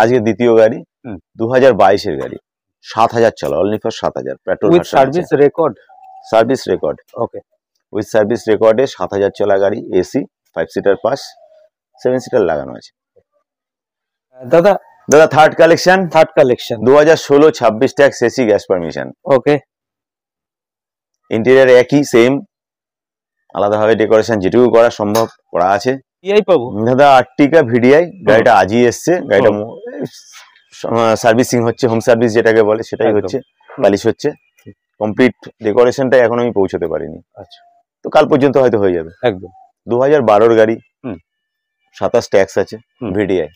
আজকে দ্বিতীয় গাড়ি 2022 গাড়ি 7000 চলা, only for 7000 petrol with service record. Service record, okay, with service রেকর্ডে 7000 চলা গাড়ি, এসি, 5 সিটার পাস, 7 সিটার লাগানো আছে। দাদা third collection 2016-26 tax, AC, gas permission. Okay, interior একই সেম, আলাদাভাবে ডেকোরেশন যেটুকু করা সম্ভব করা আছে। ভিডিআই পাবো দাদা আর্টিকা ভিডিআই, গাড়িটা আজই এসছে, গাড়িটা সার্ভিসিং হচ্ছে, হোম সার্ভিস যেটাকে বলে সেটাই হচ্ছে, পালিশ হচ্ছে, কমপ্লিট ডেকোরেশনটা এখন আমি পৌঁছতে পারিনি। আচ্ছা, তো কাল পর্যন্ত হয়তো হয়ে যাবে। একদম 2012 গাড়ি, 27 ট্যাক্স আছে, ভিডিআই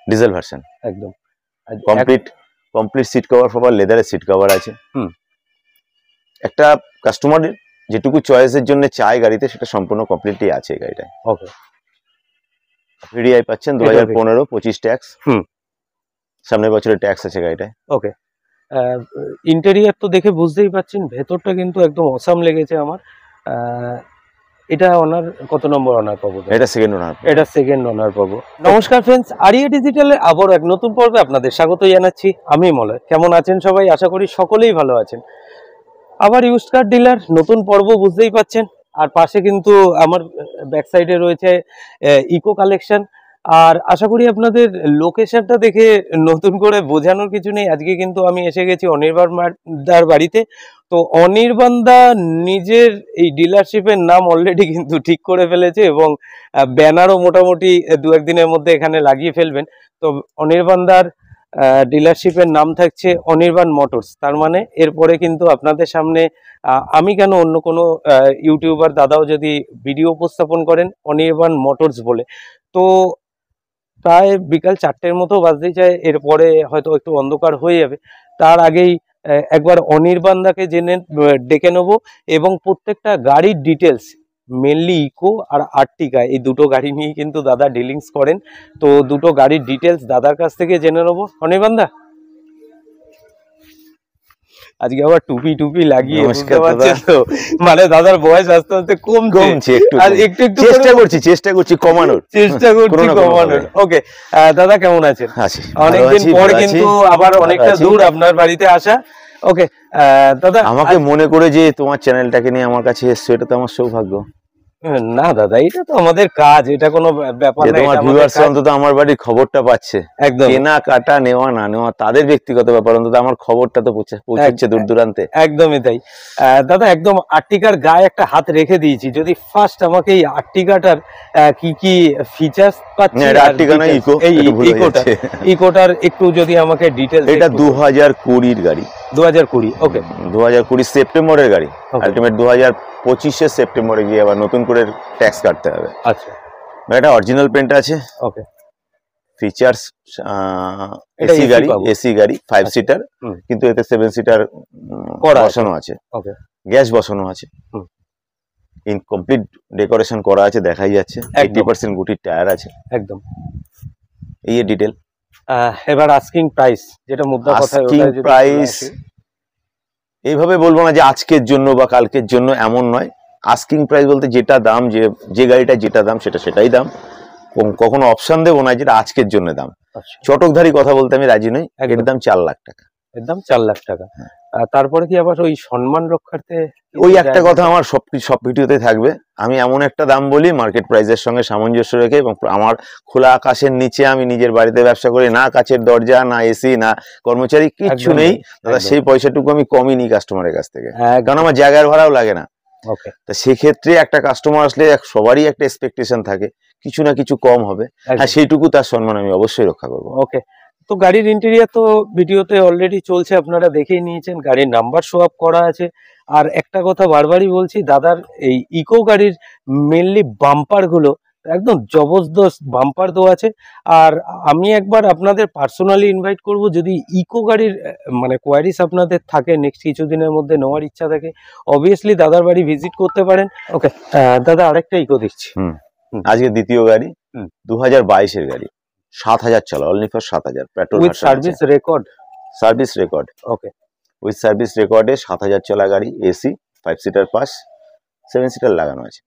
ডিজেল ভার্সন, একদম কমপ্লিট সিট কভার ফভার লেদারের সিট কভার আছে। একটা কাস্টমারের যেটুকু চয়েসের জন্য চাই গাড়িতে সেটা সম্পূর্ণ কমপ্লিটলি আছে গাড়িটায়। ওকে, ভিডিআই পাচ্ছেন 2015 25 ট্যাক্স, সামনের বছরে ট্যাক্স আছে গাড়িটায়। ওকে, ইন্টেরিয়র তো দেখে বুঝতেই পাচ্ছেন, ভেতরটা কিন্তু একদম অসাম লেগেছে আমার। এটা ওনার কত নম্বর অনার পাবো? এটা সেকেন্ড ওনার। এটা সেকেন্ড ওনার পাবো। নমস্কার ফ্রেন্ডস, আরিয়া ডিজিটালের আবারও এক নতুন পর্বে আপনাদের স্বাগত জানাচ্ছি। আমি মলয়। কেমন আছেন সবাই? আশা করি সকলেই ভালো আছেন। আবার ইউজড কার ডিলার নতুন পর্ব, বুঝতেই পাচ্ছেন। আর পাশে কিন্তু আমার ব্যাক সাইডে রয়েছে ইকো কালেকশন। আর আশা করি আপনাদের লোকেশনটা দেখে নতুন করে বোঝানোর কিছু নেই। আজকে কিন্তু আমি এসে গেছি অনির্বাণদার বাড়িতে। তো অনির্বাণদা নিজের এই ডিলারশিপের নাম অলরেডি কিন্তু ঠিক করে ফেলেছে এবং ব্যানারও মোটামুটি দু একদিনের মধ্যে এখানে লাগিয়ে ফেলবেন। তো অনির্বাণদার ডিলারশিপের নাম থাকছে অনির্বাণ মোটরস। তার মানে এরপরে কিন্তু আপনাদের সামনে আমি কেন, অন্য কোনো ইউটিউবার দাদাও যদি ভিডিও উপস্থাপন করেন অনির্বাণ মোটরস বলে, তো প্রায় বিকাল 4টের মতো বাজতেই চায়, এরপরে হয়তো একটু অন্ধকার হয়ে যাবে। তার আগেই একবার অনির্বাণদাকে ডেকে নেবো এবং প্রত্যেকটা গাড়ির ডিটেলস, মেনলি ইকো আর আর্টিকা, এই দুটো গাড়ি নিয়ে কিন্তু দাদা ডিলিংস করেন। তো দুটো গাড়ির ডিটেলস দাদার কাছ থেকে জেনে নেবো। অনির্বাণদা, আজকে আবার টুপি লাগিয়ে, তো মানে দাদার বয়স আস্তে আস্তে কমছে, আর একটু চেষ্টা করছি কমানোর। ওকে দাদা, কেমন আছেন? অনেকদিন পর কিন্তু আবার অনেকটা দূর আপনার বাড়িতে আসা। ওকে দাদা, আমাকে মনে করে যে তোমার চ্যানেলটাকে নিয়ে আমার কাছে এসছো, এটা তো আমার সৌভাগ্য। না দাদা, এটা তো আমাদের কাজ, এটা কোনো ব্যাপার না। তোমার ভিউয়ার্স অন্তত আমার বাড়ির খবরটা পাচ্ছে, একদম কেনা কাটা নেওয়া না নেওয়া তাদের ব্যক্তিগত ব্যাপার, অন্তত আমার খবরটা তো পৌঁছাচ্ছে দূর দূরান্তে। একদমই তাই দাদা, একদম আর্টিকার গায়ে একটা হাত রেখে দিয়েছি। যদি ফার্স্ট আমাকে এই আর্টিকাটার কি কি ফিচার্স পাচ্ছি, আর্টিকা না ইকো, ইকোটার একটু যদি আমাকে ডিটেইলস। এটা 2020 গাড়ি, 2020। ওকে, 2020 সেপ্টেম্বরের গাড়ি, আলটিমেট 2025 সেপ্টেম্বরে গিয়ে আবার নতুন করে ট্যাক্স কাটতে হবে। আচ্ছা, এটা অরিজিনাল পেন্ট আছে। ওকে, ফিচার্স এসি গাড়ি 5 সিটার, কিন্তু এতে 7 সিটার বসানো আছে। ওকে, গ্যাস বসানো আছে, ইনকমপ্লিট ডেকোরেশন করা আছে, দেখাই যাচ্ছে। 80% গুটির টায়ার আছে, একদম। এই ডিটেল। এবার আস্কিং প্রাইস, যেটা মুদ্রা কথা, আস্কিং প্রাইস এইভাবে বলবো না যে আজকের জন্য বা কালকের জন্য, এমন নয়। আস্কিং প্রাইস বলতে যেটা দাম, যে গাড়িটা যেটা দাম সেটাই দাম। কখনো অপশন দেবো না যেটা আজকের জন্য দাম। চটকধারী কথা বলতে আমি রাজি নই। এর দাম 4 লাখ টাকা। এর দাম 4 লাখ টাকা। তারপরে কি আবার ওই সম্মান রক্ষার্থে ওই একটা কথা আমার সব ভিডিওতে থাকবে, আমি এমন একটা দাম বলি মার্কেট প্রাইসের সঙ্গে সামঞ্জস্য রেখে, এবং আমার খোলা আকাশের নিচে আমি নিজের বাড়িতে ব্যবসা করি, না কাচের দরজা, না এসি, না কর্মচারী, কিচ্ছু নেই দাদা। সেই পয়সাটুকু আমি কমই নিই কাস্টমারের কাছ থেকে, কারণ আমার জায়গার ভাড়াও লাগে না। তা সেক্ষেত্রে একটা কাস্টমার আসলে সবারই একটা এক্সপেকটেশন থাকে কিছু না কিছু কম হবে। হ্যাঁ, সেইটুকু তার সম্মান আমি অবশ্যই রক্ষা করবো। ওকে, তো গাড়ির ইন্টেরিয়র তো ভিডিওতে অলরেডি চলছে, আপনারা দেখেই নিয়েছেন, গাড়ির নাম্বার শো আপ করা আছে। আর একটা কথা বারবারই বলছি, দাদার এই ইকো গাড়ির মেনলি বাম্পার গুলো একদম জবরদস্ত বাম্পার দেওয়া আছে। আর আমি একবার আপনাদের পার্সোনালি ইনভাইট করব, যদি ইকো গাড়ির মানে কোয়ারিস আপনাদের থাকে, নেক্সট কিছুদিনের মধ্যে নেওয়ার ইচ্ছা থাকে, অবভিয়াসলি দাদার বাড়ি ভিজিট করতে পারেন। ওকে দাদা, আরেকটা ইকো দেখছি। আজকে দ্বিতীয় গাড়ি, 2022 গাড়ি, 7000 চলা, only for 7000 petrol, with service record. Okay, with service রেকর্ডে 7000 চলা গাড়ি, এসি, 5 সিটার পাস, 7 সিটার লাগানো আছে।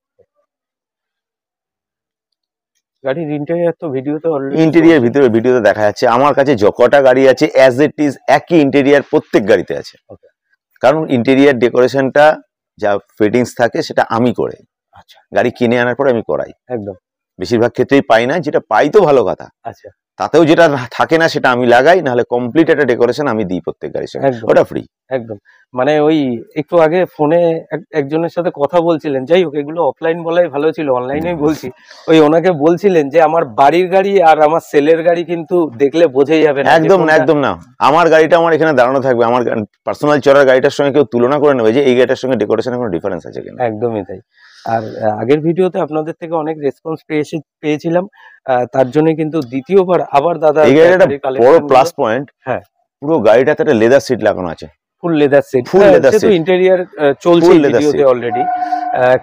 গাড়ির ইন্টেরিয়র তো ভিডিওতে অলরেডি ইন্টেরিয়ার ভিডিওতে দেখা যাচ্ছে। আমার কাছে কটা গাড়ি আছে অ্যাজ ইট ইজ একই ইন্টেরিয়ার প্রত্যেক গাড়িতে আছে। Okay. কারণ ইন্টেরিয়ার ডেকোরেশনটা যা ফিটিংস থাকে সেটা আমি করে, আচ্ছা গাড়ি কিনে আনার পরে আমি করাই। একদম। বেশিরভাগ ক্ষেত্রেই পাই না, যেটা পাই তো ভালো কথা, আচ্ছা তাতেও যেটা থাকে না সেটা আমি লাগাই, নাহলে কমপ্লিট একটা ডেকোরেশন আমি দিই প্রত্যেক গাড়ির সঙ্গে, একদম। ওটা ফ্রি। একদম, মানে ওই একটু আগে ফোনে একজনের সাথে কথা বলছিলেন, যাই হোক এগুলো অফলাইন বলাই ভালো ছিল, অনলাইনেই বলছি। ওই ওনাকে বলছিলেন যে আমার বাড়ির গাড়ি আর আমার সেলের গাড়ি কিন্তু দেখলে বোঝাই যাবে না। একদম না, একদম না। আমার গাড়িটা আমার এখানে দাঁড়ানো থাকবে, আমার পার্সোনাল চড়ার গাড়িটার সঙ্গে কেউ তুলনা করে নেবে যে এই গাড়িটার সঙ্গে ডেকোরেশনের কোনো ডিফারেন্স আছে কিনা। একদমই তাই। আর আগের ভিডিওতে আপনাদের থেকে অনেক রেসপন্স পেয়েছিলাম, তার জন্য কিন্তু দ্বিতীয়বার আবার দাদা এই গাড়িটা বড় প্লাস পয়েন্ট। হ্যাঁ, পুরো গাড়িটাতে একটা লেদার সিট লাগানো আছে, full leather seat. Full leather seat, interior চলছে ভিডিওতে অলরেডি।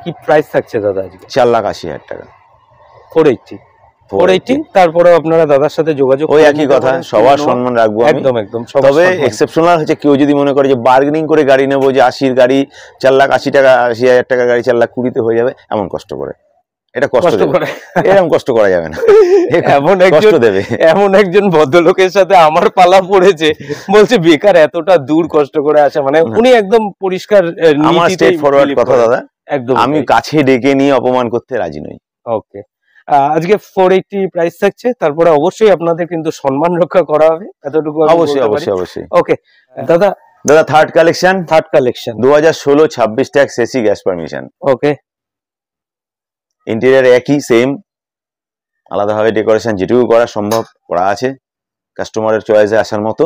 কি প্রাইস থাকছে দাদা আজকে? 4,80,000 টাকা। 480। তারপরে আপনারা দাদার সাথে যোগাযোগ, ওই একই কথা, সবার সম্মান রাখবো আমি। একদম একদম। তবে এক্সেপশনাল হচ্ছে কেউ যদি মনে করে যে বার্গেনিং করে গাড়ি নেবো, যে 80-র গাড়ি 4,80,000 টাকা, 80,000 টাকা গাড়ি 4,20,000 হয়ে যাবে, এমন কষ্ট করে, এটা কষ্ট করে, এরকম কষ্ট করা যাবে না। এমন একজন ভদ্রলোকের সাথে আমার পালা পড়েছে, বলছে বেকার এতটা দূর কষ্ট করে আসা। মানে উনি একদম পরিষ্কার, আমার স্ট্রেট ফরওয়ার্ড কথা দাদা, একদম। আমি কাছে ডেকে নিয়ে অপমান করতে রাজি নই। ওকে, আজকে 480 প্রাইস থাকছে, তারপরে অবশ্যই আপনাদের কিন্তু সম্মান রক্ষা করা হবে, এতটুকু অবশ্যই অবশ্যই অবশ্যই। ওকে দাদা, third collection 2016-26 tax AC gas permission. Okay, interior একই সেম, আলাদাভাবে ডেকোরেশন যেটুকু করা সম্ভব করা আছে, কাস্টমারের চয়েসে আসার মতো।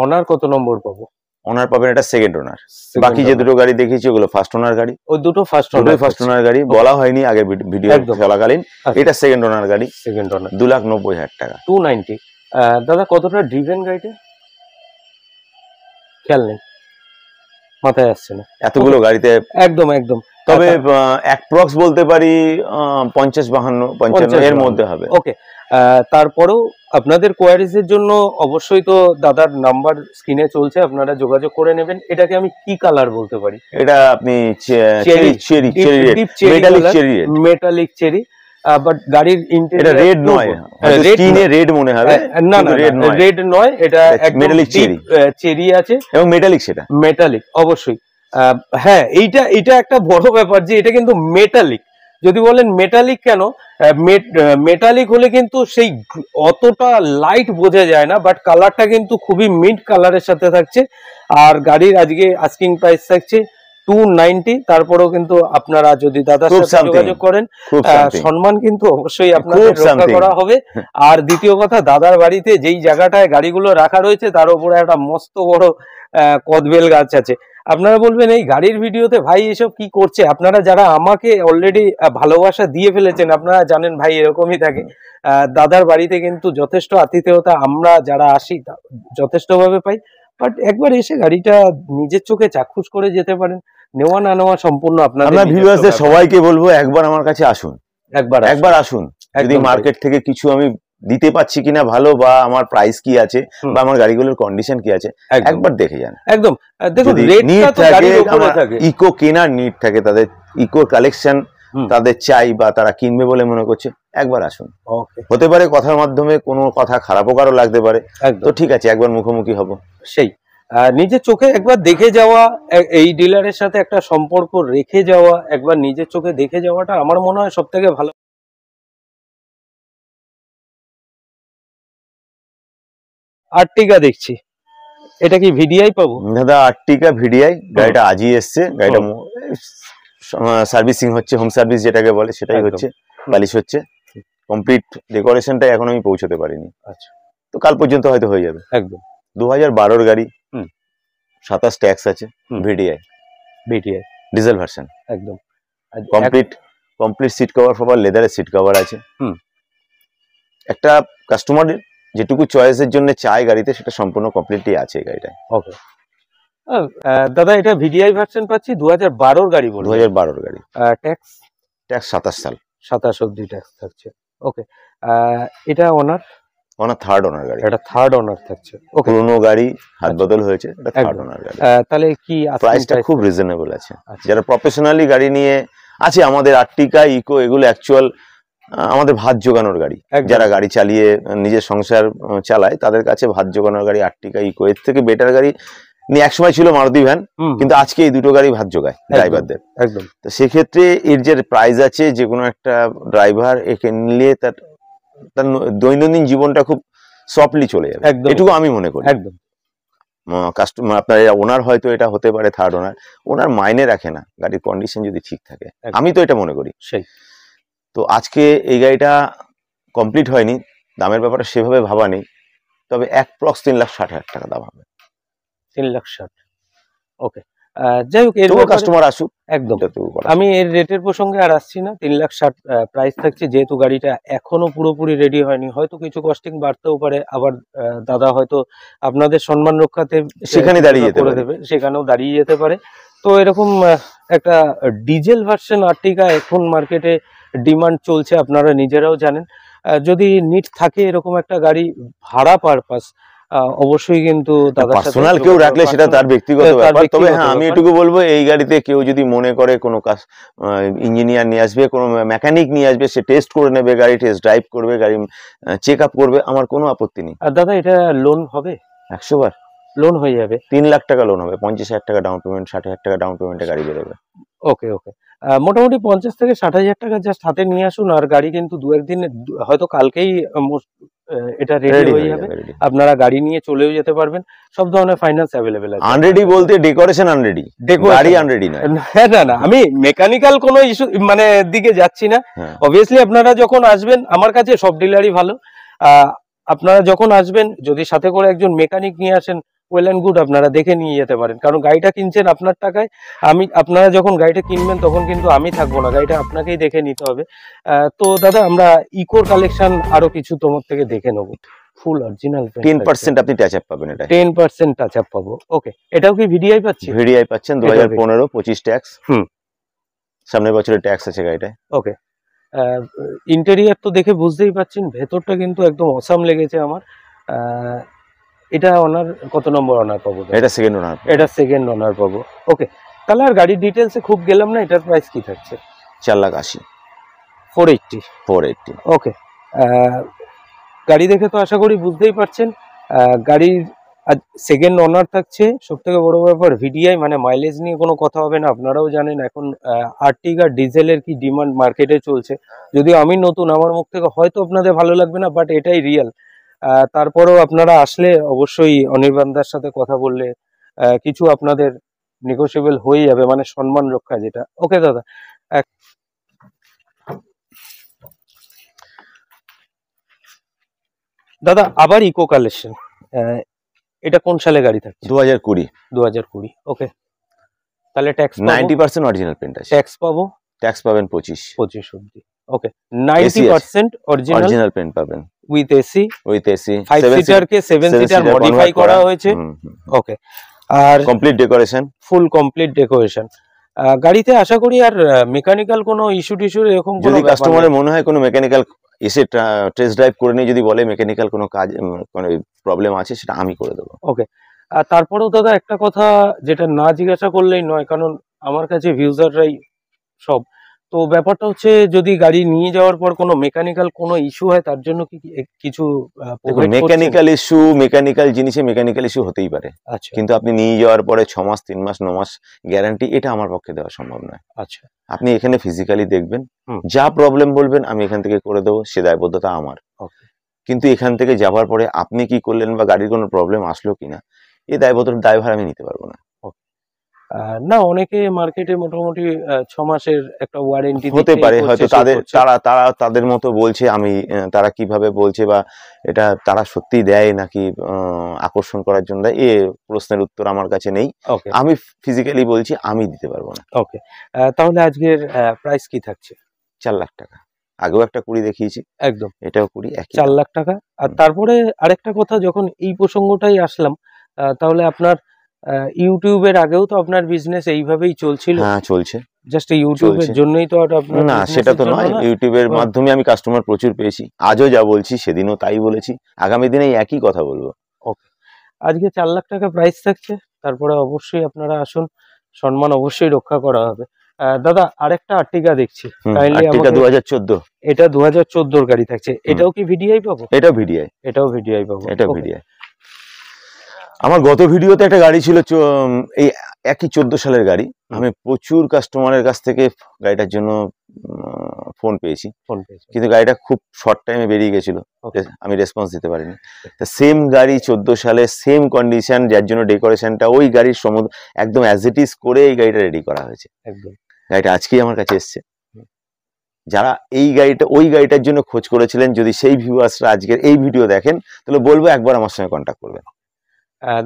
অনার কত নম্বর পাবো? ওনার পাবেন এটা সেকেন্ড ওনার। বাকি যে দুটো গাড়ি দেখিয়েছি ওগুলো ফার্স্ট ওনার গাড়ি। ওই দুটো ফার্স্ট ওনার গাড়ি, বলা হয়নি আগের ভিডিও চলাকালীন। এটা সেকেন্ড ওনার গাড়ি, সেকেন্ড ওনার, 2,90,000 টাকা। 290। দাদা কতটা ড্রিভেন গাড়িটা খেয়াল নেই, মাথায় আসছে না এতগুলো গাড়িতে। একদম একদম। তবে অ্যাপ্রক্স বলতে পারি 50-52-55 এর মধ্যে হবে। ওকে, তারপরেও আপনাদের কোয়ারিজ এর জন্য অবশ্যই তো দাদার নাম্বার স্ক্রিনে চলছে, আপনারা যোগাযোগ করে নেবেন। এটাকে আমি কি কালার বলতে পারি? এটা আপনি মেটালিক চেরি, বাট গাড়ির ইন্টেরিয়র রেড নয়, স্কিনে রেড মনে হবে। না না, রেড নয়, এটা মেটালিক চেরি আছে এবং মেটালিক, সেটা মেটালিক অবশ্যই। হ্যাঁ, এইটা একটা বড় ব্যাপার যে এটা কিন্তু মেটালিক। যদি বলেন মেটালিক কেন, মেটালিক হলে কিন্তু সেই অতটা লাইট বোঝা যায় না, বাট কালারটা কিন্তু খুবই মিন্ট কালারের সাথে থাকছে। আর গাড়ির আজকে আস্কিং প্রাইস থাকছে 290। তারপরেও কিন্তু আপনারা যদি দাদার সাথে যোগাযোগ করেন, সম্মান কিন্তু অবশ্যই আপনাদের রক্ষা করা হবে। আর দ্বিতীয় কথা, দাদার বাড়িতে যেই জায়গাটায় গাড়িগুলো রাখা রয়েছে তার উপরে একটা মস্ত বড় কদবেল গাছ আছে। আপনারা বলবেন এই গাড়ির ভিডিওতে ভাই এসব কি করছে? আপনারা যারা আমাকে অলরেডি ভালোবাসা দিয়ে ফেলেছেন, আপনারা জানেন ভাই এরকমই থাকে। দাদার বাড়িতে কিন্তু যথেষ্ট আতিথেয়তা আমরা যারা আসি যথেষ্টভাবে পাই। বাট একবার এসে গাড়িটা নিজের চোখে চাক্ষুষ করে যেতে পারেন। নেওয়া না নেওয়া সম্পূর্ণ আপনাদের। ভিউয়ার্সদের সবাইকে বলবো একবার আমার কাছে আসুন, একবার আসুন। যদি মার্কেট থেকে কিছু আমি দিতে পারছি কিনা ভালো, বা আমার প্রাইস কি আছে, বা আমার গাড়িগুলোর কন্ডিশন কি আছে, একবার দেখে যান। একদম দেখুন, রেটটা তো গাড়ির উপরে থাকে। ইকো কেনার নিড থাকে তাদের, ইকো কালেকশন তাদের চাই বা তারা কিনবে বলে মনে করছে, একবার আসুন। হতে পারে কথার মাধ্যমে কোনো কথা খারাপও কারো লাগতে পারে, তো ঠিক আছে একবার মুখোমুখি হব। সেই নিজের চোখে একবার দেখে যাওয়া, এই ডিলারের সাথে একটা সম্পর্ক রেখে যাওয়া, একবার নিজের চোখে দেখে যাওয়াটা আমার মনে হয় সব থেকে ভালো। আর্টিকা দেখছি, এটা কি ভিডিআই পাবো? দাদা আর্টিকা ভিডিআই, গাড়িটা আজই এসছে। গাড়িটা সার্ভিসিং হচ্ছে, হোম সার্ভিস যেটাকে বলে সেটাই হচ্ছে, পালিশ হচ্ছে। কমপ্লিট ডেকোরেশনটা এখন আমি পৌঁছতে পারিনি। আচ্ছা, তো কাল পর্যন্ত হয়তো হয়ে যাবে। একদম 2012-র গাড়ি, 27 ট্যাক্স আছে, ভিডিআই ডিজেল ভার্সন, একদম কমপ্লিট সিট কভার ফর লেদারের সিট কভার আছে। একটা কাস্টমার যেটুকু চয়েসের জন্য চাই গাড়িতে, সেটা সম্পূর্ণ কমপ্লিটলি আছে গাড়িটা। ওকে দাদা, এটা ভিডিআই ভার্সন পাচ্ছি, 2012-র গাড়ি বলে। 2012-র গাড়ি, ট্যাক্স 27 সাল, 27 অবধি ট্যাক্স থাকছে। ওকে, এটা ওনার থার্ড ওনার গাড়ি, এটা থার্ড ওনার থাকছে। ওকে, পুরনো গাড়ি হাত বদল হয়েছে, এটা থার্ড ওনার গাড়ি। তাহলে কি প্রাইসটা খুব রিজনেবল আছে। যারা প্রফেশনালি গাড়ি নিয়ে আছে, আমাদের আর্টিকা, ইকো এগুলো অ্যাকচুয়াল আমাদের ভাত জোগানোর গাড়ি, একদম। যারা গাড়ি চালিয়ে নিজের সংসার চালায় তাদের কাছে ভাত জোগানোর গাড়ি আর্টিকা ইকো, এর থেকে বেটার গাড়ি নিয়ে একসময় ছিল মারুতি ভ্যান, হুম, কিন্তু আজকে এই দুটো গাড়ি ভাত জোগায় ড্রাইভারদের। একদম তো সেক্ষেত্রে এর যে প্রাইস আছে, যে কোনো একটা ড্রাইভার একে নিলে তার তার দৈনন্দিন জীবনটা খুব সফটলি চলে যাবে, একদম এটুকু আমি মনে করি। একদম কাস্টমার আপনার ওনার হয়তো এটা হতে পারে থার্ড ওনার, ওনার মাইনে রাখে না গাড়ির কন্ডিশন যদি ঠিক থাকে, একদম। আমি তো এটা মনে করি। সেই তো আজকে এই গাড়িটা কমপ্লিট হয়নি, দামের ব্যাপারটা সেভাবে ভাবা নেই, তবে অ্যাপ্রক্স 3,60,000 টাকা দাম হবে। 3,60,000। ওকে, যাই হোক, এর তবুও ব্যাপারে কাস্টমার আসুক, একদম যতটুকু করা আমি এর রেটের প্রসঙ্গে আর আসছি না। 3,60,000 প্রাইস থাকছে, যেহেতু গাড়িটা এখনো পুরোপুরি রেডি হয়নি, হয়তো কিছু কস্টিং বাড়তেও পারে, আবার দাদা হয়তো আপনাদের সম্মান রক্ষাতে সেখানে দাঁড়িয়ে যেতে করে পারে। দেবে, সেখানেও দাঁড়িয়ে যেতে পারে। তো এরকম একটা ডিজেল ভার্সন আর্টিকা এখন মার্কেটে ডিমান্ড চলছে, আপনারা নিজেরাও জানেন। যদি নিট থাকে এরকম একটা গাড়ি ভাড়া পারপাস, অবশ্যই কিন্তু দাদার সাথে পার্সোনাল কেউ রাখলে সেটা তার ব্যক্তিগত তার ব্যাপার। তবে ব্যক্তিগত হ্যাঁ, আমি ব্যাপার। এটুকু বলবো, এই গাড়িতে কেউ যদি মনে করে কোনো কাজ, ইঞ্জিনিয়ার নিয়ে আসবে, কোনো মেকানিক নিয়ে আসবে, সে টেস্ট করে নেবে, গাড়ি টেস্ট ড্রাইভ করবে, গাড়ি চেক আপ করবে, আমার কোনো আপত্তি নেই। আর দাদা, এটা লোন হবে? 100 বার লোন হয়ে যাবে? 3 লাখ টাকা লোন হবে, 50,000 টাকা ডাউন পেমেন্ট, 60,000 টাকা ডাউন পেমেন্টে গাড়ি বেরোবে। ওকে ওকে, মোটামুটি 50 থেকে 60,000 টাকা জাস্ট হাতে নিয়ে আসুন, আর গাড়ি কিন্তু দু একদিন, হয়তো কালকেই এটা রেডি রেডি হয়ে যাবে। ready। আপনারা গাড়ি নিয়ে চলেও যেতে পারবেন, সব ধরনের ফাইন্যান্স অ্যাভেলেবেল আছে। আনরেডি বলতে ডেকোরেশন আনরেডি, গাড়ি আনরেডি নয়। না না, আমি মেকানিক্যাল কোনো ইস্যু মানে দিকে যাচ্ছি না। হ্যাঁ। অবভিয়াসলি আপনারা যখন আসবেন, আমার কাছে সব ডিলারই ভালো। আপনারা যখন আসবেন, যদি সাথে করে একজন মেকানিক নিয়ে আসেন, ওয়েল অ্যান্ড গুড, আপনারা দেখে নিয়ে যেতে পারেন। কারণ গাড়িটা কিনছেন আপনার টাকায়, আপনারা যখন গাড়িটা কিনবেন তখন কিন্তু আমি থাকবো না, গাড়িটা আপনাকেই দেখে নিতে হবে। তো দাদা, আমরা ইকোর কালেকশন আরো কিছু তোমার থেকে দেখে নেবো। ফুল অরিজিনাল 10% আপনি টাচ আপ পাবেন, এটা 10% টাচ আপ পাবো। ওকে, এটাও কি ভিডিআই পাচ্ছি? ভিডিআই পাচ্ছেন, 2015 25 ট্যাক্স। হুম। সামনের বছরের ট্যাক্স আছে গাড়িটায়। ওকে, ইন্টেরিয়ার তো দেখে বুঝতেই পাচ্ছেন, ভেতরটা কিন্তু একদম অসাম লেগেছে আমার। এটা অনার কত নম্বর অনার পাবো? এটা সেকেন্ড ওনার। এটা সেকেন্ড অনার পাবো। ওকে, তাহলে আর গাড়ির ডিটেলসে খুব গেলাম না। এটার প্রাইস কি থাকছে? 4,80,000। 480। 480। ওকে, গাড়ি দেখে তো আশা করি বুঝতেই পারছেন, গাড়ির সেকেন্ড অনার থাকছে। সব থেকে বড় ব্যাপার, ভিডিআই, মানে মাইলেজ নিয়ে কোনো কথা হবে না। আপনারাও জানেন এখন আর্টিকা ডিজেলের কি ডিমান্ড মার্কেটে চলছে। যদিও আমি নতুন, আমার মুখ থেকে হয়তো আপনাদের ভালো লাগবে না, বাট এটাই রিয়েল। তারপরেও আপনারা আসলে অবশ্যই অনির্বাণদার সাথে কথা বললে কিছু আপনাদের নেগোশিয়েবল হয়ে যাবে, মানে সম্মান রক্ষা যেটা। ওকে দাদা, দাদা আবার ইকো কালেকশন, এটা কোন সালে গাড়ি থাকছে? 2020। 2020। ওকে, তাহলে ট্যাক্স 90% অরিজিনাল পেন্ট আছে। ট্যাক্স পাবো? ট্যাক্স পাবেন 25 অবধি। ওকে, 90% অরিজিনাল পেন্ট পাবেন, with AC. With AC. 5 seater কে 7 সিটার মডিফাই করা হয়েছে। ওকে, আর complete decoration, full complete decoration. গাড়িতে আশা করি আর মেকানিক্যাল কোনো ইস্যু টিস্যু এরকম কোনো যদি কাস্টমারের মনে হয় কোনো মেকানিক্যাল এসে টেস্ট ড্রাইভ করে নিয়ে যদি বলে মেকানিক্যাল কোনো কাজ কোনো প্রবলেম আছে, সেটা আমি করে দেবো। ওকে, আর তারপরেও দাদা একটা কথা যেটা না জিজ্ঞাসা করলেই নয়, কারণ আমার কাছে ভিউজাররাই সব। তো ব্যাপারটা হচ্ছে, যদি গাড়ি নিয়ে যাওয়ার পর কোনো মেকানিক্যাল কোনো ইস্যু হয়, তার জন্য কি কিছু মেকানিক্যাল ইস্যু, মেকানিক্যাল জিনিসে মেকানিক্যাল ইস্যু হতেই পারে। আচ্ছা, কিন্তু আপনি নিয়ে যাওয়ার পরে 6 মাস, 3 মাস, 9 মাস গ্যারান্টি, এটা আমার পক্ষে দেওয়া সম্ভব নয়। আচ্ছা, আপনি এখানে ফিজিক্যালি দেখবেন, হুম। যা প্রবলেম বলবেন আমি এখান থেকে করে দেবো, সে দায়বদ্ধতা আমার। ওকে, কিন্তু এখান থেকে যাওয়ার পরে আপনি কি করলেন বা গাড়ির কোনো প্রবলেম আসলো কিনা, এই দায়ভার আমি নিতে পারবো না। না, অনেকে মার্কেটে মোটামুটি 6 মাসের একটা ওয়ারেন্টি হতে পারে, হয়তো তাদের মতো বলছে, আমি তারা কিভাবে বলছে বা এটা তারা সত্যি দেয় নাকি আকর্ষণ করার জন্য দেয়, এ প্রশ্নের উত্তর আমার কাছে নেই। ওকে, আমি ফিজিক্যালি বলছি, আমি দিতে পারবো না। ওকে, তাহলে আজকের প্রাইস কি থাকছে? 4 লাখ টাকা। আগেও একটা 20 দেখিয়েছি, একদম এটাও 20, একই 4 লাখ টাকা। আর তারপরে আরেকটা কথা, যখন এই প্রসঙ্গটাই আসলাম, তাহলে আপনার ইউটিউবের আগেও তো আপনার বিজনেস এইভাবেই চলছিল? হ্যাঁ, চলছে। জাস্ট ইউটিউবের জন্যই তো আপনার না, সেটা তো নয়। ইউটিউবের মাধ্যমে আমি কাস্টমার প্রচুর পেয়েছি, আজও যা বলছি সেদিনও তাই বলেছি, আগামী দিনে একই কথা বলবো। ওকে, আজকে 4 লাখ টাকা প্রাইস থাকছে। তারপরে অবশ্যই আপনারা আসুন, সম্মান অবশ্যই রক্ষা করা হবে। দাদা আরেকটা আর্টিকা দেখছি, কাইন্ডলি আর্টিকা 2014, এটা 2014 গাড়ি থাকছে, এটাও কি ভিডিআই পাবো? এটাও ভিডিআই, এটাও ভিডিআই পাবো, এটা ভিডিআই। আমার গত ভিডিওতে একটা গাড়ি ছিল এই একই 14 সালের গাড়ি, আমি প্রচুর কাস্টমারের কাছ থেকে গাড়িটার জন্য ফোন পেয়েছি, কিন্তু গাড়িটা খুব শর্ট টাইমে বেরিয়ে গেছিল, আমি রেসপন্স দিতে পারিনি। সেম গাড়ি 14 সালে সেম কন্ডিশন, যার জন্য ডেকোরেশনটা ওই গাড়ির একদম অ্যাজ ইট ইজ করে এই গাড়িটা রেডি করা হয়েছে। গাড়িটা আজকেই আমার কাছে এসছে। যারা ওই গাড়িটার জন্য খোঁজ করেছিলেন, যদি সেই ভিউয়ার্সরা আজকের এই ভিডিও দেখেন, তাহলে বলবো একবার আমার সঙ্গে কন্ট্যাক্ট করবেন।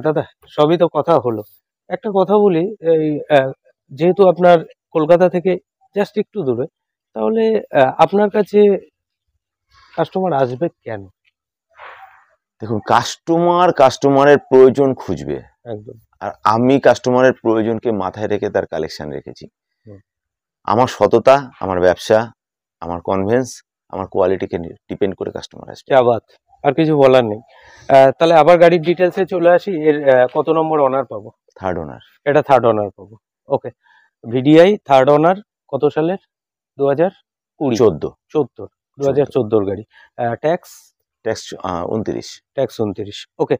দাদা সবই তো কথা হলো, একটা কথা বলি, এই যেহেতু আপনার কলকাতা থেকে জাস্ট একটু দূরে, তাহলে আপনার কাছে কাস্টমার আসবে কেন? দেখুন, কাস্টমারের প্রয়োজন খুঁজবে, একদম। আর আমি কাস্টমারের প্রয়োজনকে মাথায় রেখে তার কালেকশন রেখেছি। আমার সততা, আমার ব্যবসা, আমার কনভেন্স, আমার কোয়ালিটিকে ডিপেন্ড করে কাস্টমার আসবে। আবাদ আর কিছু বলার নেই। তাহলে আবার গাড়ির ডিটেলসে চলে আসি, এর কত নম্বর অনার পাবো? থার্ড ওনার। এটা থার্ড ওনার পাবো, ওকে। ভিডিআই থার্ড ওনার, কত সালের? 2014, 2014 গাড়ি। ট্যাক্স 29, ওকে।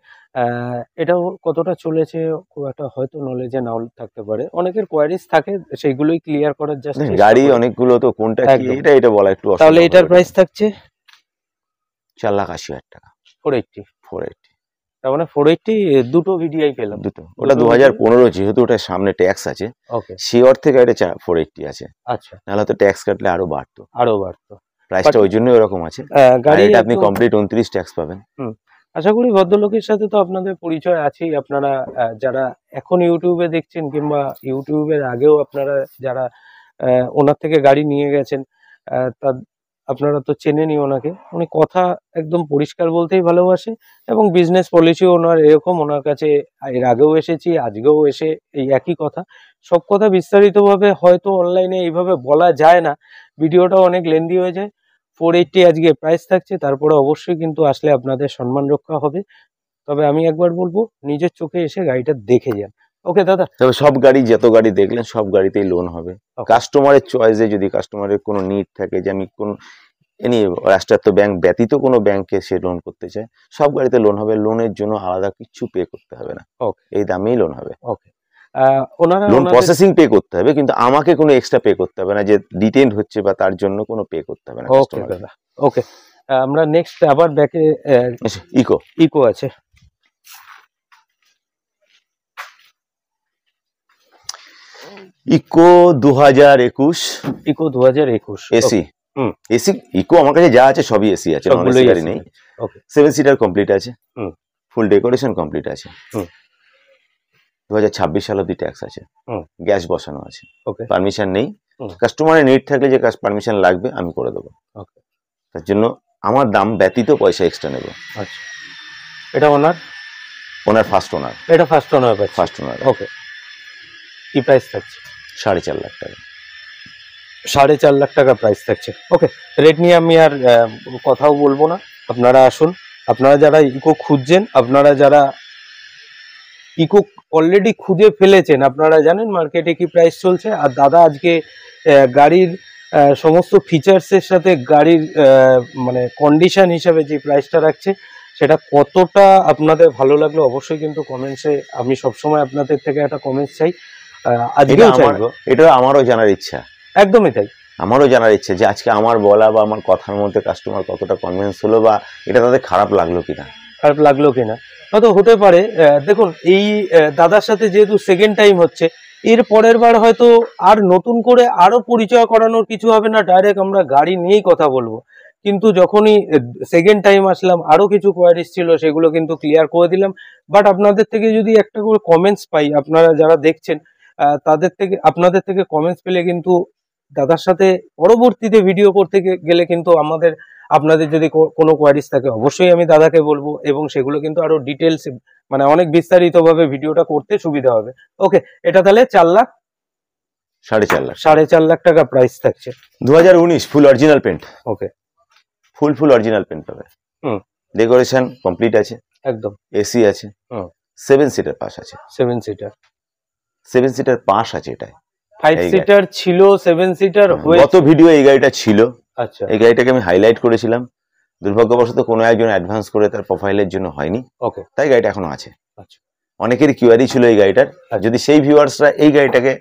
এটাও কতটা চলেছে খুব একটা হয়তো নলেজে নাও থাকতে পারে, অনেকের কোয়ারিজ থাকে, সেইগুলোই ক্লিয়ার করার জাস্ট গাড়ি অনেকগুলো, তো কোনটা কি এটা বলা একটু অসুবিধা। তাহলে এটার প্রাইস থাকছে 4,80,000 টাকা। 480, তার মানে 480 দুটো ভিডিআই পেলাম। দুটো, ওটা 2015, যেহেতু ওটার সামনে ট্যাক্স আছে, ওকে, সেই অর্থে গাড়িটা 480 আছে। আচ্ছা, নাহলে তো ট্যাক্স কাটলে আরো বাড়তো। প্রাইসটা ওই জন্য এরকম আছে। গাড়িটা আপনি কমপ্লিট 29 ট্যাক্স পাবেন। আশা করি ভদ্রলোকের সাথে তো আপনাদের পরিচয় আছেই। আপনারা যারা এখন ইউটিউবে দেখছেন, কিংবা ইউটিউবের আগেও আপনারা যারা ওনার থেকে গাড়ি নিয়ে গেছেন, আপনারা তো চেনেনই ওনাকে। উনি কথা একদম পরিষ্কার বলতেই ভালোবাসে, এবং বিজনেস পলিসি ওনার এরকম। ওনার কাছে এর আগেও এসেছি, আজকেও এসে এই একই কথা। সব কথা বিস্তারিতভাবে হয়তো অনলাইনে এইভাবে বলা যায় না, ভিডিওটাও অনেক লেন্দি হয়ে যায়। 480 আজকে প্রাইস থাকছে, তারপরে অবশ্যই কিন্তু আসলে আপনাদের সম্মান রক্ষা হবে। তবে আমি একবার বলবো, নিজের চোখে এসে গাড়িটা দেখে যান। ওকে দাদা, তবে সব গাড়ি, যত গাড়ি দেখলেন সব গাড়িতেই লোন হবে। কাস্টমারের চয়েসে, যদি কাস্টমারের কোনো নিড থাকে যে আমি কোন রাষ্ট্রায়ত্ত ব্যাংক ব্যতীত কোনো ব্যাংকে সে লোন করতে চায়, সব গাড়িতে লোন হবে। লোনের জন্য আলাদা কিছু পে করতে হবে না, এই দামেই লোন হবে। ওকে, ওনারা লোন প্রসেসিং পে করতে হবে, কিন্তু আমাকে কোনো এক্সট্রা পে করতে হবে না, যে ডিটেইনড হচ্ছে বা তার জন্য কোনো পে করতে হবে না। ওকে দাদা, ওকে। আমরা নেক্সট আবার ব্যাকে ইকো আছে। Eco 2021, eco 2021 AC. AC eco আমার কাছে যা আছে সবই এসি আছে, নন এসি গাড়ি নেই। 7 সিটার কমপ্লিট আছে, ফুল ডেকোরেশন কমপ্লিট আছে। 2026 সাল অব্দি ট্যাক্স আছে, গ্যাস বসানো আছে, পারমিশন নেই। কাস্টমারের নিড থাকলে যে পারমিশন লাগবে আমি করে দেবো, তার জন্য আমার দাম ব্যতীত পয়সা এক্সট্রা নেব। আচ্ছা, এটা ওনার ফার্স্ট ওনার। এটা ফার্স্ট ওনার, ফার্স্ট ওনার। ওকে। কি প্রাইস থাকছে? 4.5 লাখ টাকা। 4.5 লাখ টাকা প্রাইস থাকছে, ওকে। রেট নিয়ে আমি আর কথাও বলবো না, আপনারা আসুন। আপনারা যারা ইকো খুঁজছেন, আপনারা যারা ইকো অলরেডি খুঁজে ফেলেছেন, আপনারা জানেন মার্কেটে কি প্রাইস চলছে। আর দাদা আজকে গাড়ির সমস্ত ফিচার্সের সাথে গাড়ির মানে কন্ডিশন হিসাবে যে প্রাইসটা রাখছে, সেটা কতটা আপনাদের ভালো লাগলো অবশ্যই কিন্তু কমেন্টসে, আমি সবসময় আপনাদের থেকে একটা কমেন্টস চাই। আজকেও চাইবো, এটা আমারও জানার ইচ্ছা। একদমই তাই, আমারও জানার ইচ্ছা যে আজকে আমার বলা বা আমার কথার মধ্যে কাস্টমার কতটা কনভিন্স হলো, বা এটা তাদের খারাপ লাগলো কিনা। হয়তো হতে পারে। দেখুন, এই দাদার সাথে যেহেতু সেকেন্ড টাইম হচ্ছে, এর পরের বার হয়তো আর নতুন করে আরো পরিচয় করানোর কিছু হবে না, ডাইরেক্ট আমরা গাড়ি নিয়েই কথা বলবো। কিন্তু যখনই সেকেন্ড টাইম আসলাম, আরো কিছু কোয়ারিজ ছিল, সেগুলো কিন্তু ক্লিয়ার করে দিলাম। বাট আপনাদের থেকে যদি একটা করে কমেন্টস পাই, আপনারা যারা দেখছেন, আপনাদের থেকে কমেন্টস পেলে কিন্তু দাদার সাথে পরবর্তীতে ভিডিও করতে গেলে কিন্তু আপনাদের যদি কোনো কোয়ারিজ থাকে, অবশ্যই আমি দাদাকে বলবো, এবং সেগুলো কিন্তু আরো ডিটেলস, মানে অনেক বিস্তারিত ভাবে ভিডিওটা করতে সুবিধা হবে। ওকে, এটা তাহলে 4 লাখ 4.5 লাখ টাকা প্রাইস থাকছে। 2019 ফুল অরিজিনাল পেন্ট। ওকে, ফুল অরিজিনাল পেন্ট পাবে। ডেকোরেশন কমপ্লিট আছে, একদম। এসি আছে, 7 সিটার পাস আছে। 7 সিটার পাস আছে। এটাই 5 সিটার ছিল, 7 সিটার গত ভিডিও এই গাড়িটা ছিল। আচ্ছা, এই গাড়িটাকে আমি হাইলাইট করেছিলাম, দুর্ভাগ্যবশত কোনো একজন অ্যাডভান্স করে তার প্রোফাইলের জন্য হয়নি, ওকে, তাই গাড়িটা এখনো আছে। আচ্ছা, অনেকেরই কিউয়ারি ছিল এই গাড়িটার। যদি সেই ভিউয়ার্সরা এই গাড়িটাকে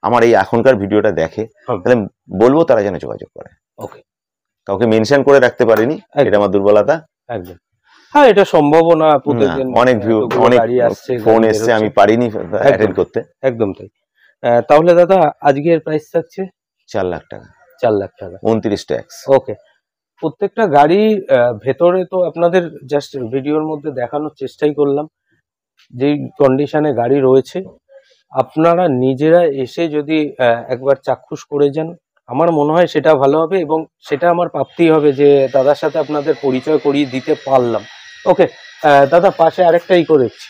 আমার এই এখনকার ভিডিওটা দেখে, তাহলে বলবো তারা যেন যোগাযোগ করে। ওকে, কাউকে মেনশন করে রাখতে পারিনি, এটা আমার দুর্বলতা। একদম, হ্যাঁ, এটা সম্ভাবনা। অনেক ভিউ, অনেক ফোন এসছে, আমি পারিনি অ্যাটেন্ড করতে। একদম তাই। তাহলে দাদা আজকের প্রাইস থাকছে 4 লাখ টাকা, 4 লাখ টাকা, 29 ট্যাক্স। ওকে। প্রত্যেকটা গাড়ি ভেতরে তো আপনাদের জাস্ট ভিডিওর মধ্যে দেখানোর চেষ্টাই করলাম যেই কন্ডিশনে গাড়ি রয়েছে। আপনারা নিজেরা এসে যদি একবার চাক্ষুষ করে যান, আমার মনে হয় সেটা ভালো হবে, এবং সেটা আমার প্রাপ্তি হবে যে দাদার সাথে আপনাদের পরিচয় করিয়ে দিতে পারলাম। ওকে দাদা, পাশে আরেকটাই করেছি।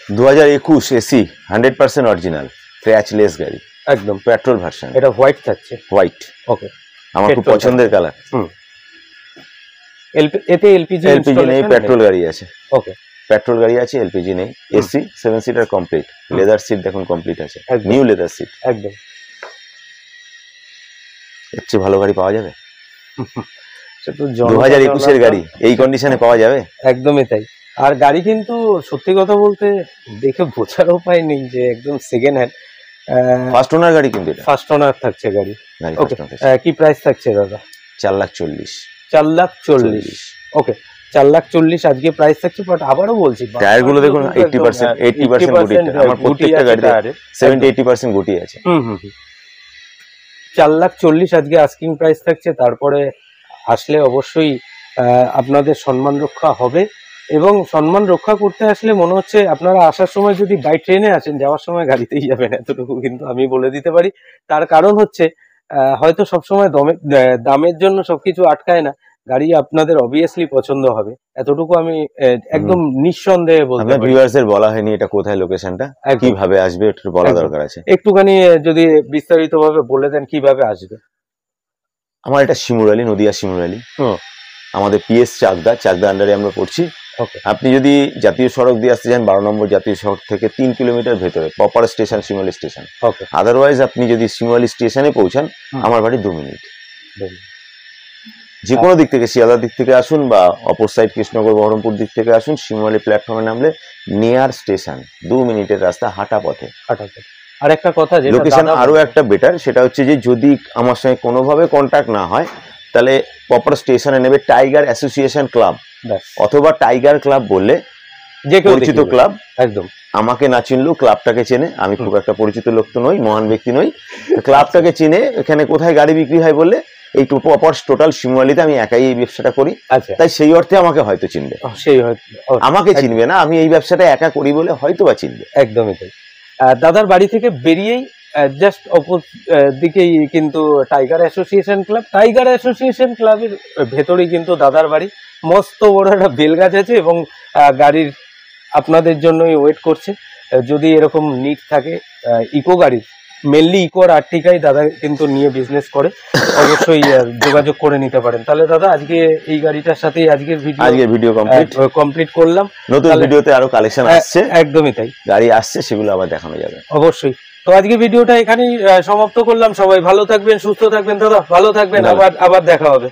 দু 2021 এসি 100% অরিজিনাল ক্র্যাচলেস গাড়ি, একদম পেট্রোল ভার্সন। এটা হোয়াইট থাকছে, হোয়াইট। ওকে, আমার খুব পছন্দের কালার। এতে এলপিজি নেই, পেট্রোল গাড়ি আছে। ওকে, পেট্রোল গাড়ি আছে, এলপিজি নেই। AC 7 seater complete, leather seat দেখুন কমপ্লিট আছে, নিউ লেদার সিট। একদম, এর চেয়ে ভালো গাড়ি পাওয়া যাবে? সে তো 2021 এর গাড়ি এই কন্ডিশনে পাওয়া যাবে? একদমই তাই। আর গাড়ি কিন্তু সত্যি কথা বলতে দেখে বোঝার উপায় নেই যে একদম সেকেন্ড হ্যান্ড, ফার্স্ট ওনার গাড়ি, কিন্তু এটা ফার্স্ট ওনার থাকছে গাড়ি। ওকে, কি প্রাইস থাকছে দাদা? 4,40,000। 4,40,000, ওকে, 4,40,000 আজকে প্রাইস থাকছে। বাট আবারও বলছি, টায়ার গুলো দেখুন 80% গুটি। আমার প্রত্যেকটা গাড়িতে 70-80% গুটি আছে। 4,40,000 আজকে আস্কিং প্রাইস থাকছে। তারপরে আসলে অবশ্যই আপনাদের সম্মান রক্ষা হবে, এবং সম্মান রক্ষা করতে আসলে মনে হচ্ছে আপনারা আসার সময় যদি বাই ট্রেনে আসেন, যাওয়ার সময় গাড়িতেই যাবেন, এতটুকু কিন্তু আমি বলে দিতে পারি। তার কারণ হচ্ছে হয়তো সবসময় দামের জন্য সবকিছু আটকায় না, গাড়ি আপনাদের অবভিয়াসলি পছন্দ হবে, এতটুকু আমি একদম নিঃসন্দেহে বলতে পারি। ভিউয়ার্সদের বলা হয়নি এটা কোথায়, লোকেশনটা কিভাবে আসবে, এটা বলা দরকার আছে। একটুখানি যদি বিস্তারিত ভাবে বলে দেন কিভাবে আসবে। আমার এটা শিমুরালি, নদিয়া শিমুরালি। আমাদের পিএস চাকদা আন্ডারে আমরা পড়ছি। আপনি যদি জাতীয় সড়ক দিয়ে আসতে চান, 12 নম্বর জাতীয় সড়ক থেকে 3 কিলোমিটার ভেতরে proper station Shimurali station. Otherwise আপনি যদি শিমুরালি স্টেশনে পৌঁছান, আমার বাড়ি 2 মিনিট। যে কোনো দিক থেকে, শিয়ালদা দিক থেকে আসুন বা অপর সাইড কৃষ্ণনগর বহরমপুর দিক থেকে আসুন, শিমুরালি প্ল্যাটফর্মে নামলে নিয়ার স্টেশন, 2 মিনিটের রাস্তা, হাঁটা পথে। আর একটা কথা, লোকেশন আরো একটা বেটার, সেটা হচ্ছে যে যদি আমার সঙ্গে কোনোভাবে কন্ট্যাক্ট না হয়, তাহলে প্রপার স্টেশনে নেবে টাইগার অ্যাসোসিয়েশন ক্লাব, অথবা টাইগার ক্লাব বললে যে পরিচিত ক্লাব। একদম, আমাকে না চিনলেও ক্লাবটাকে চেনে। আমি খুব একটা পরিচিত লোক তো নই, মহান ব্যক্তি নই, ক্লাবটাকে চিনে। এখানে কোথায় গাড়ি বিক্রি হয় বললে, এই প্রপার টোটাল শিমুরালিতে আমি একাই এই ব্যবসাটা করি, তাই সেই অর্থে আমাকে হয়তো চিনবে। আমাকে চিনবে না, আমি এই ব্যবসাটা একা করি বলে হয়তো বা চিনবে। একদমই তাই। দাদার বাড়ি থেকে বেরিয়েই জাস্ট অপোজ দিকেই কিন্তু টাইগার অ্যাসোসিয়েশন ক্লাবের ভেতরেই কিন্তু দাদার বাড়ি। মস্ত বড় একটা বেল গাছ আছে, এবং গাড়ির আপনাদের জন্যই ওয়েট করছে। যদি এরকম নিড থাকে ইকো গাড়ির, মেনলি ইকো আর আর্টিকাই দাদা কিন্তু নিয়ে বিজনেস করে, অবশ্যই যোগাযোগ করে নিতে পারেন। তাহলে দাদা আজকে এই গাড়িটার সাথেই আজকের ভিডিও কমপ্লিট করলাম। নতুন ভিডিওতে আরো কালেকশন আসছে, একদমই তাই, গাড়ি আসছে, সেগুলো আবার দেখানো যাবে অবশ্যই। তো আজকে ভিডিওটা এখানেই সমাপ্ত করলাম। সবাই ভালো থাকবেন, সুস্থ থাকবেন দাদা, ভালো থাকবেন, আবার দেখা হবে।